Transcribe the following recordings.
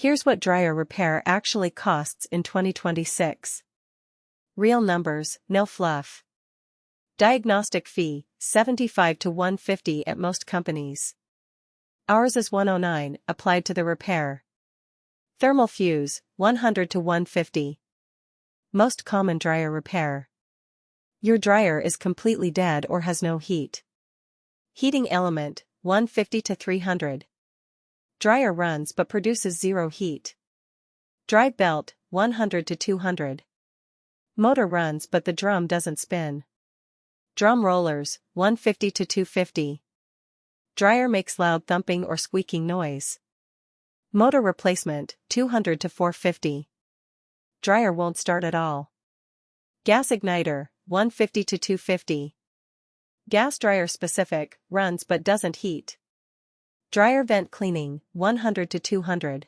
Here's what dryer repair actually costs in 2026. Real numbers, no fluff. Diagnostic fee, $75 to $150 at most companies. Ours is $109, applied to the repair. Thermal fuse, $100 to $150. Most common dryer repair. Your dryer is completely dead or has no heat. Heating element, $150 to $300. Dryer runs but produces zero heat. Dry belt, $100 to $200. Motor runs but the drum doesn't spin. Drum rollers, $150 to $250. Dryer makes loud thumping or squeaking noise. Motor replacement, $200 to $450. Dryer won't start at all. Gas igniter, $150 to $250. Gas dryer specific, runs but doesn't heat. Dryer vent cleaning, $100 to $200.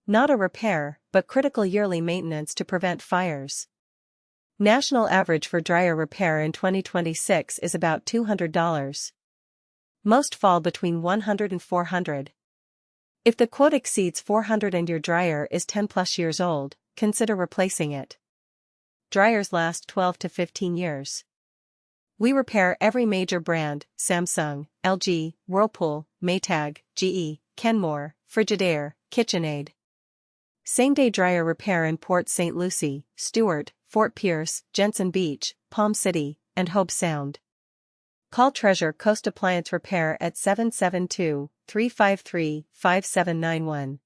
Not a repair, but critical yearly maintenance to prevent fires. National average for dryer repair in 2026 is about $200. Most fall between $100 and $400. If the quote exceeds $400 and your dryer is 10 plus years old, consider replacing it. Dryers last 12 to 15 years. We repair every major brand: Samsung, LG, Whirlpool, Maytag, GE, Kenmore, Frigidaire, KitchenAid. Same-day dryer repair in Port St. Lucie, Stuart, Fort Pierce, Jensen Beach, Palm City, and Hobe Sound. Call Treasure Coast Appliance Repair at 772-353-5791.